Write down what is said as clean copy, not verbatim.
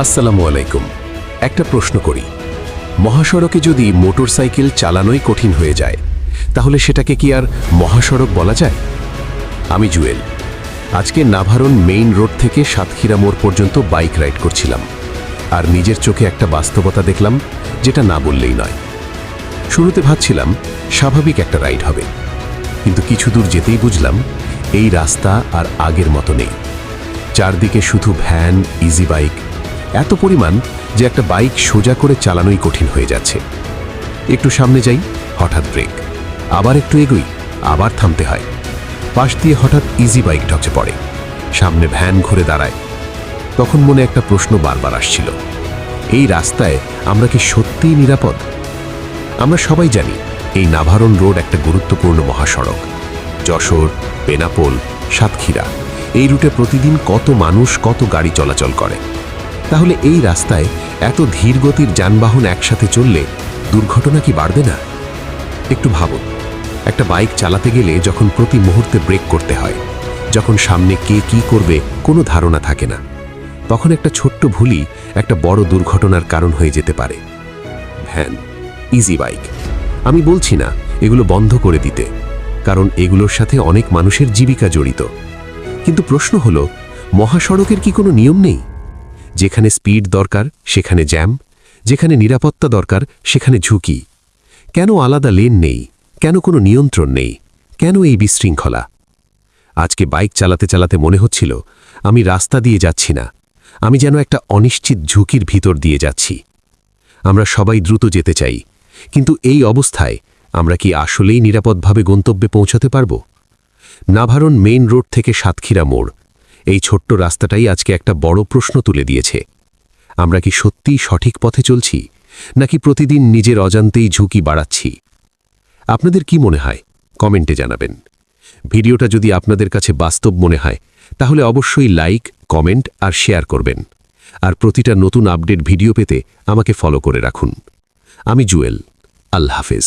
আসসালামু আলাইকুম। একটা প্রশ্ন করি, মহাসড়কে যদি মোটরসাইকেল চালানোই কঠিন হয়ে যায়, তাহলে সেটাকে কি আর মহাসড়ক বলা যায়? আমি জুয়েল। আজকে নাভারণ মেইন রোড থেকে সাতক্ষীরা মোড় পর্যন্ত বাইক রাইড করছিলাম, আর নিজের চোখে একটা বাস্তবতা দেখলাম যেটা না বললেই নয়। শুরুতে ভাবছিলাম স্বাভাবিক একটা রাইড হবে, কিন্তু কিছু দূর যেতেই বুঝলাম এই রাস্তা আর আগের মতো নেই। চারদিকে শুধু ভ্যান, ইজি বাইক, এত পরিমাণ যে একটা বাইক সোজা করে চালানোই কঠিন হয়ে যাচ্ছে। একটু সামনে যাই, হঠাৎ ব্রেক, আবার একটু এগোই, আবার থামতে হয়। পাশ দিয়ে হঠাৎ ইজি বাইক ঢুকে পড়ে, সামনে ভ্যান ঘুরে দাঁড়ায়। তখন মনে একটা প্রশ্ন বারবার আসছিল, এই রাস্তায় আমরা কি সত্যিই নিরাপদ? আমরা সবাই জানি এই নাভারণ রোড একটা গুরুত্বপূর্ণ মহাসড়ক। যশোর, বেনাপোল, সাতক্ষীরা, এই রুটে প্রতিদিন কত মানুষ, কত গাড়ি চলাচল করে। তাহলে এই রাস্তায় এত ধীর গতির যানবাহন একসাথে চললে দুর্ঘটনা কি বাড়বে না? একটু ভাবুন, একটা বাইক চালাতে গেলে যখন প্রতি মুহূর্তে ব্রেক করতে হয়, যখন সামনে কে কি করবে কোনো ধারণা থাকে না, তখন একটা ছোট্ট ভুলই একটা বড় দুর্ঘটনার কারণ হয়ে যেতে পারে। ভ্যান, ইজি বাইক, আমি বলছি না এগুলো বন্ধ করে দিতে, কারণ এগুলোর সাথে অনেক মানুষের জীবিকা জড়িত। কিন্তু প্রশ্ন হলো, মহাসড়কের কি কোনো নিয়ম নেই? যেখানে স্পিড দরকার সেখানে জ্যাম, যেখানে নিরাপত্তা দরকার সেখানে ঝুঁকি। কেন আলাদা লেন নেই? কেন কোনো নিয়ন্ত্রণ নেই? কেন এই বিশৃঙ্খলা? আজকে বাইক চালাতে চালাতে মনে হচ্ছিল আমি রাস্তা দিয়ে যাচ্ছি না, আমি যেন একটা অনিশ্চিত ঝুঁকির ভিতর দিয়ে যাচ্ছি। আমরা সবাই দ্রুত যেতে চাই, কিন্তু এই অবস্থায় আমরা কি আসলেই নিরাপদভাবে গন্তব্যে পৌঁছাতে পারব? নাভারণ মেইন রোড থেকে সাতক্ষীরা মোড়, এই ছোট্ট রাস্তাটাই আজকে একটা বড় প্রশ্ন তুলে দিয়েছে। আমরা কি সত্যিই সঠিক পথে চলছি, নাকি প্রতিদিন নিজের অজান্তেই ঝুঁকি বাড়াচ্ছি? আপনাদের কি মনে হয় কমেন্টে জানাবেন। ভিডিওটা যদি আপনাদের কাছে বাস্তব মনে হয়, তাহলে অবশ্যই লাইক, কমেন্ট আর শেয়ার করবেন। আর প্রতিটা নতুন আপডেট ভিডিও পেতে আমাকে ফলো করে রাখুন। আমি জুয়েল। আল্লাহ হাফেজ।